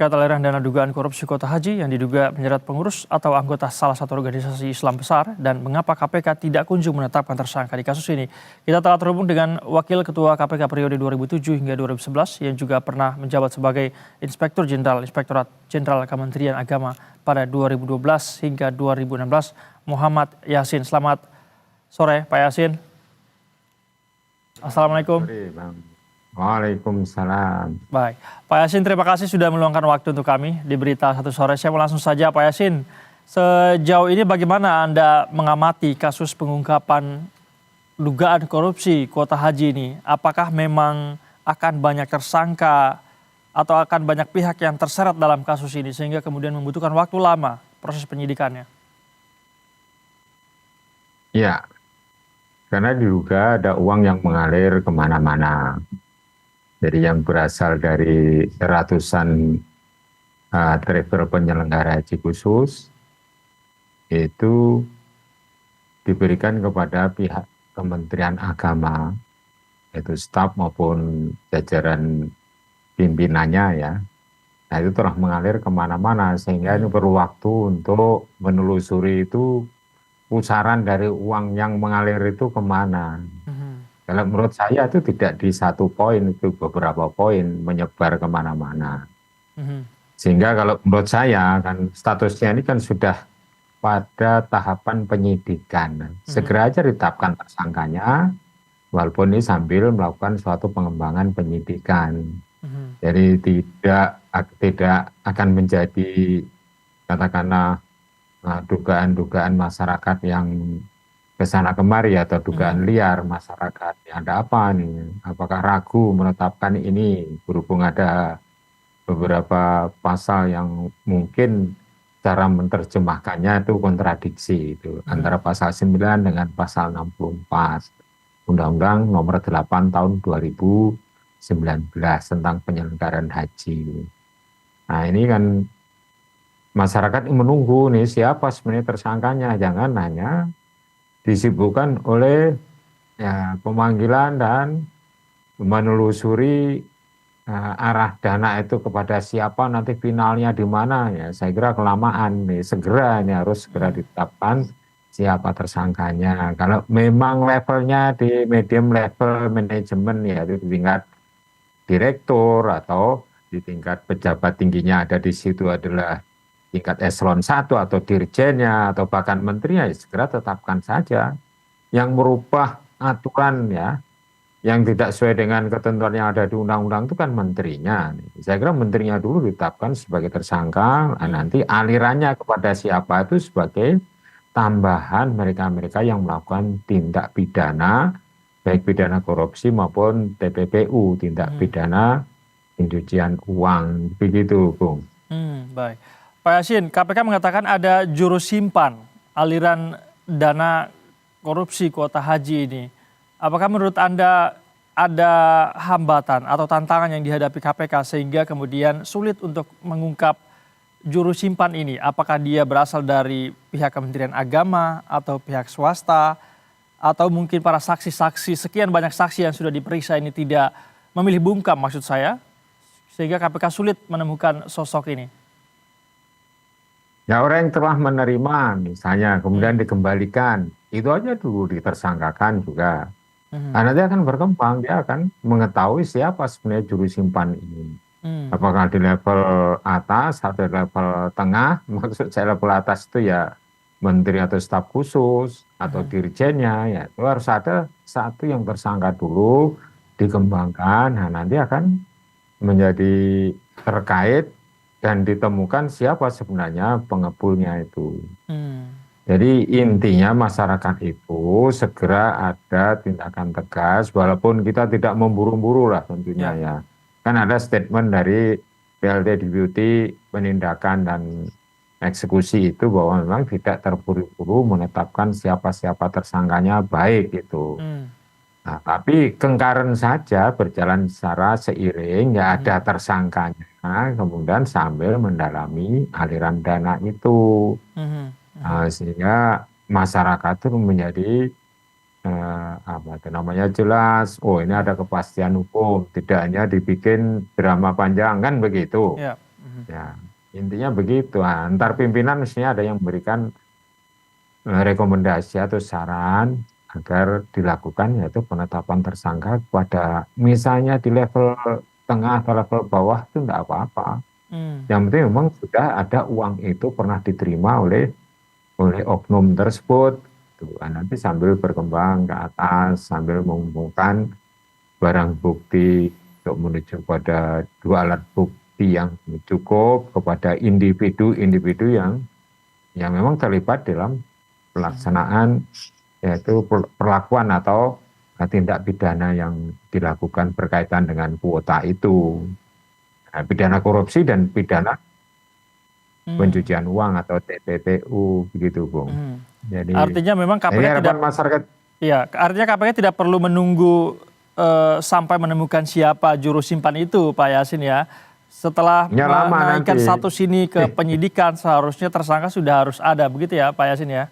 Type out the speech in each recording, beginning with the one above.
terkait aliran dana dugaan korupsi kuota haji yang diduga menyeret pengurus atau anggota salah satu organisasi Islam besar dan mengapa KPK tidak kunjung menetapkan tersangka di kasus ini. Kita telah terhubung dengan Wakil Ketua KPK periode 2007 hingga 2011 yang juga pernah menjabat sebagai Inspektur Jenderal Inspektorat Jenderal Kementerian Agama pada 2012 hingga 2016, Muhammad Yasin. Selamat sore Pak Yasin. Assalamualaikum. Sore, Bang. Waalaikumsalam. Baik, Pak Yasin, terima kasih sudah meluangkan waktu untuk kami di Berita Satu Sore. Saya mau langsung saja, Pak Yasin. Sejauh ini bagaimana Anda mengamati kasus pengungkapan dugaan korupsi kuota haji ini? Apakah memang akan banyak tersangka atau akan banyak pihak yang terseret dalam kasus ini sehingga kemudian membutuhkan waktu lama proses penyidikannya? Ya, karena diduga ada uang yang mengalir kemana-mana. Jadi yang berasal dari ratusan travel penyelenggara haji khusus itu diberikan kepada pihak Kementerian Agama, yaitu staf maupun jajaran pimpinannya ya. Nah itu telah mengalir kemana-mana sehingga ini perlu waktu untuk menelusuri itu pusaran dari uang yang mengalir itu kemana. Kalau menurut saya itu tidak di satu poin, itu beberapa poin menyebar kemana-mana. Sehingga kalau menurut saya kan statusnya ini kan sudah pada tahapan penyidikan. Segera aja ditetapkan tersangkanya, walaupun ini sambil melakukan suatu pengembangan penyidikan. Jadi tidak akan menjadi katakanlah dugaan-dugaan masyarakat yang kesana kemari atau dugaan liar masyarakat. Ada apa nih? Apakah ragu menetapkan ini berhubung ada beberapa pasal yang mungkin cara menerjemahkannya itu kontradiksi itu antara pasal 9 dengan pasal 64 Undang-Undang Nomor 8 Tahun 2019 tentang penyelenggaraan haji. Nah ini kan masyarakat menunggu nih siapa sebenarnya tersangkanya, jangan hanya disibukkan oleh pemanggilan dan menelusuri arah dana itu kepada siapa, nanti finalnya di mana ya. Saya kira kelamaan nih, segera ini harus segera ditetapkan siapa tersangkanya. Kalau memang levelnya di medium level manajemen ya itu di tingkat direktur atau di tingkat pejabat tingginya ada di situ adalah tingkat eselon 1 atau dirjennya atau bahkan menterinya, ya segera tetapkan saja. Yang merubah aturan ya, yang tidak sesuai dengan ketentuan yang ada di undang-undang itu kan menterinya. Saya kira menterinya dulu ditetapkan sebagai tersangka, nanti alirannya kepada siapa itu sebagai tambahan mereka-mereka yang melakukan tindak pidana, baik pidana korupsi maupun TPPU, tindak pidana pencucian uang. Begitu, Bung. Baik. Pak Yasin, KPK mengatakan ada juru simpan aliran dana korupsi kuota haji ini. Apakah menurut Anda ada hambatan atau tantangan yang dihadapi KPK sehingga kemudian sulit untuk mengungkap juru simpan ini? Apakah dia berasal dari pihak Kementerian Agama atau pihak swasta atau mungkin para saksi-saksi, sekian banyak saksi yang sudah diperiksa ini tidak memilih bungkam maksud saya, sehingga KPK sulit menemukan sosok ini? Ya orang yang telah menerima misalnya kemudian dikembalikan, itu aja dulu ditersangkakan juga. Nah, nanti akan berkembang, dia akan mengetahui siapa sebenarnya juru simpan ini. Apakah di level atas atau di level tengah, maksud saya level atas itu ya menteri atau staf khusus atau dirjennya, ya itu harus ada satu yang tersangka dulu, dikembangkan, nah nanti akan menjadi terkait dan ditemukan siapa sebenarnya pengepulnya itu. Jadi intinya masyarakat itu segera ada tindakan tegas, walaupun kita tidak memburu-buru lah tentunya ya. Kan ada statement dari PLT Deputi Penindakan dan Eksekusi itu bahwa memang tidak terburu-buru menetapkan siapa-siapa tersangkanya baik itu. Nah, tapi kengkaren saja berjalan secara seiring, ya ada tersangkanya, kemudian sambil mendalami aliran dana itu. Sehingga masyarakat itu menjadi apa itu namanya jelas, oh ini ada kepastian hukum, tidak hanya dibikin drama panjang kan begitu. Ya, intinya begitu. Antar pimpinan mestinya ada yang memberikan rekomendasi atau saran agar dilakukan yaitu penetapan tersangka kepada misalnya di level tengah atau level bawah itu enggak apa-apa. Hmm. Yang penting memang sudah ada uang itu pernah diterima oleh oknum tersebut. Tuh, nanti sambil berkembang ke atas, sambil mengumpulkan barang bukti untuk menuju pada dua alat bukti yang cukup kepada individu-individu yang memang terlibat dalam pelaksanaan yaitu perlakuan atau tindak pidana yang dilakukan berkaitan dengan kuota itu. Nah, pidana korupsi dan pidana pencucian uang atau TPPU begitu, Bung. Hmm. Jadi Artinya memang ini KPK tidak, harapan masyarakat. ya, artinya KPK tidak perlu menunggu sampai menemukan siapa juru simpan itu, Pak Yasin ya. Setelah Ya lama menaikkan nanti. status ini ke penyidikan, seharusnya tersangka sudah harus ada, begitu ya, Pak Yasin ya?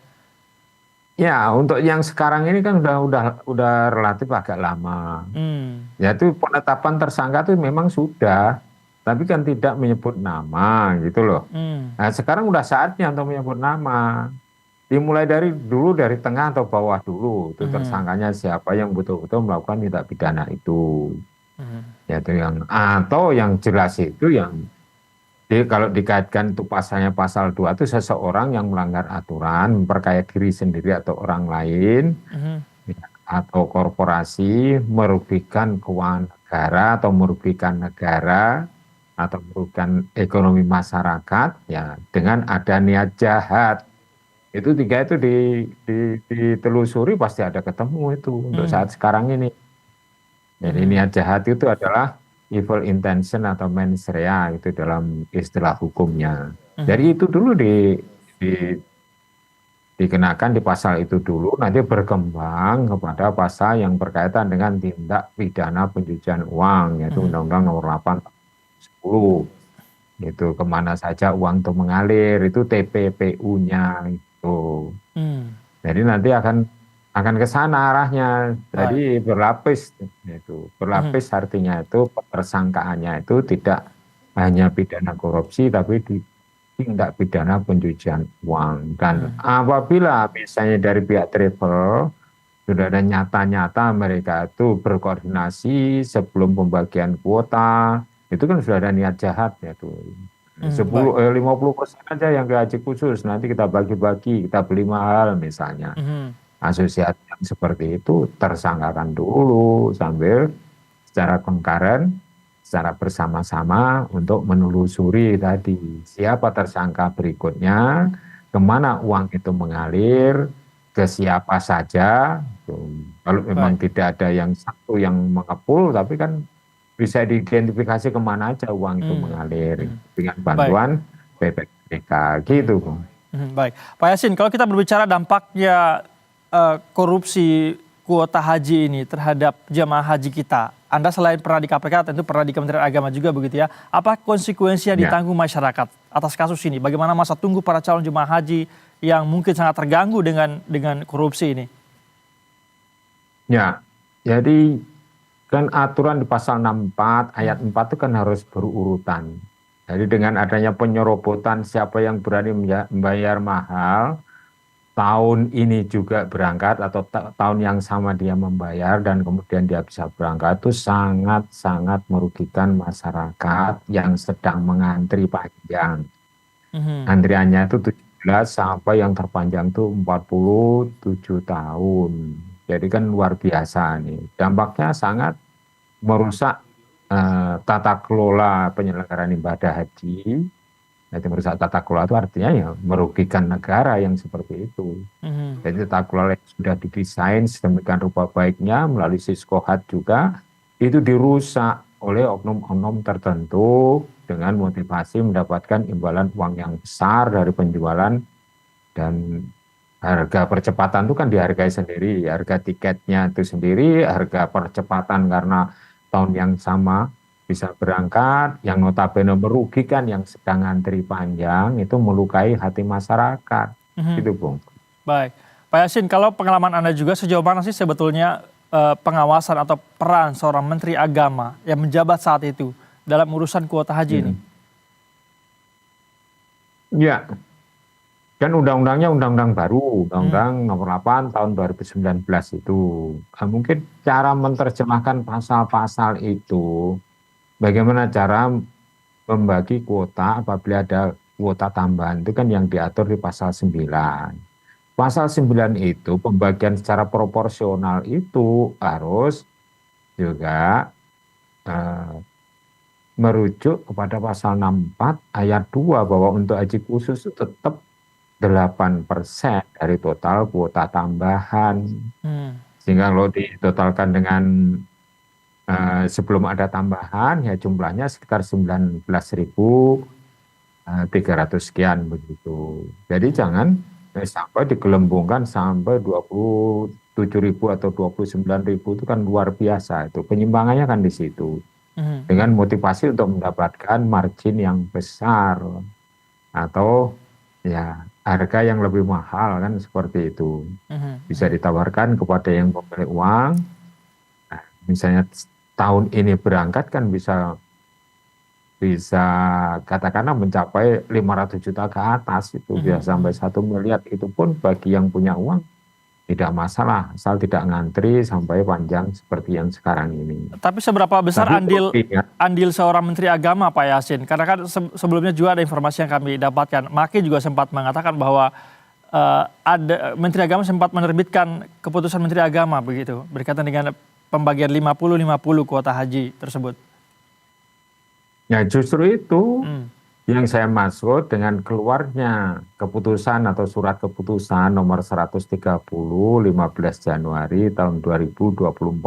Ya, untuk yang sekarang ini kan udah relatif agak lama. Hmm. Yaitu penetapan tersangka itu memang sudah, tapi kan tidak menyebut nama gitu loh. Hmm. Nah, sekarang udah saatnya untuk menyebut nama. Dimulai dari dulu dari tengah atau bawah dulu itu tersangkanya siapa yang betul-betul melakukan tindak pidana itu. Yaitu yang atau yang jelas itu yang kalau dikaitkan itu pasalnya pasal 2 itu seseorang yang melanggar aturan, memperkaya diri sendiri atau orang lain ya, atau korporasi merugikan keuangan negara atau merugikan negara atau merugikan ekonomi masyarakat ya dengan ada niat jahat. Itu tiga itu ditelusuri pasti ada ketemu itu untuk saat sekarang ini. Jadi niat jahat itu adalah evil intention atau mens rea itu dalam istilah hukumnya. Jadi itu dulu dikenakan di pasal itu dulu, nanti berkembang kepada pasal yang berkaitan dengan tindak pidana pencucian uang, yaitu Undang-Undang Nomor 8 tahun 2010. Itu kemana saja uang itu mengalir, itu TPPU-nya itu. Jadi nanti akan ke sana arahnya. Jadi berlapis itu. Berlapis artinya itu tersangkaannya itu tidak hanya pidana korupsi tapi tindak pidana pencucian uang. Dan apabila misalnya dari pihak travel sudah ada nyata-nyata mereka itu berkoordinasi sebelum pembagian kuota, itu kan sudah ada niat jahat ya tuh. 50% aja yang ke haji khusus, nanti kita bagi-bagi, kita beli mahal misalnya. Asosiasi yang seperti itu tersangkakan dulu sambil secara concurrent, secara bersama-sama untuk menelusuri tadi siapa tersangka berikutnya, kemana uang itu mengalir, ke siapa saja. Kalau memang tidak ada yang satu yang mengepul, tapi kan bisa diidentifikasi kemana aja uang itu mengalir dengan bantuan PPK gitu, Bung. Baik, Pak Yasin, kalau kita berbicara dampaknya korupsi kuota haji ini terhadap jemaah haji kita, Anda selain pernah di KPK, tentu pernah di Kementerian Agama juga begitu ya. Apa konsekuensi yang ditanggung masyarakat atas kasus ini? Bagaimana masa tunggu para calon jemaah haji yang mungkin sangat terganggu dengan korupsi ini? Ya, jadi kan aturan di pasal 64 ayat 4 itu kan harus berurutan. Jadi dengan adanya penyerobotan siapa yang berani membayar mahal, tahun ini juga berangkat atau tahun yang sama dia membayar dan kemudian dia bisa berangkat itu sangat-sangat merugikan masyarakat yang sedang mengantri panjang. Antriannya itu 17 sampai yang terpanjang itu 47 tahun. Jadi kan luar biasa nih. Dampaknya sangat merusak tata kelola penyelenggaraan ibadah haji. Jadi merusak tata kelola itu artinya ya merugikan negara yang seperti itu. Jadi tata kelola yang sudah didesain sedemikian rupa baiknya melalui Siskohat juga itu dirusak oleh oknum-oknum tertentu dengan motivasi mendapatkan imbalan uang yang besar dari penjualan, dan harga percepatan itu kan dihargai sendiri, harga tiketnya itu sendiri, harga percepatan karena tahun yang sama bisa berangkat, yang notabene merugikan yang sedang antri panjang, itu melukai hati masyarakat. Gitu, Bung. Baik. Pak Yasin, kalau pengalaman Anda juga sejauh mana sih sebetulnya pengawasan atau peran seorang Menteri Agama yang menjabat saat itu dalam urusan kuota haji ini? Ya, kan undang-undangnya undang-undang baru, Hmm. Undang-Undang Nomor 8 tahun 2019 itu. Mungkin cara menerjemahkan pasal-pasal itu, bagaimana cara membagi kuota apabila ada kuota tambahan itu kan yang diatur di pasal 9. Pasal 9 itu pembagian secara proporsional itu harus juga eh, merujuk kepada pasal 64 ayat 2 bahwa untuk haji khusus itu tetap 8% dari total kuota tambahan. Hmm. Sehingga kalau ditotalkan dengan sebelum ada tambahan ya jumlahnya sekitar 19.300 sekian begitu. Jadi jangan sampai digelembungkan sampai 27.000 atau 29.000 itu kan luar biasa itu. Penyimpangannya kan di situ. Hmm. Dengan motivasi untuk mendapatkan margin yang besar atau ya harga yang lebih mahal kan seperti itu. Hmm. Bisa ditawarkan kepada yang pemilik uang. Nah, misalnya tahun ini berangkat kan bisa bisa katakanlah mencapai 500 juta ke atas itu bisa sampai Hmm. 1 miliar itu pun bagi yang punya uang tidak masalah asal tidak ngantri sampai panjang seperti yang sekarang ini. Tapi seberapa besar Tapi perlu andil diingat, andil seorang Menteri Agama, Pak Yasin? Karena kan sebelumnya juga ada informasi yang kami dapatkan. Maki juga sempat mengatakan bahwa ada Menteri Agama sempat menerbitkan keputusan Menteri Agama begitu berkaitan dengan pembagian 50-50 kuota haji tersebut. ya justru itu Hmm. yang saya maksud dengan keluarnya keputusan atau surat keputusan nomor 130 15 Januari tahun 2024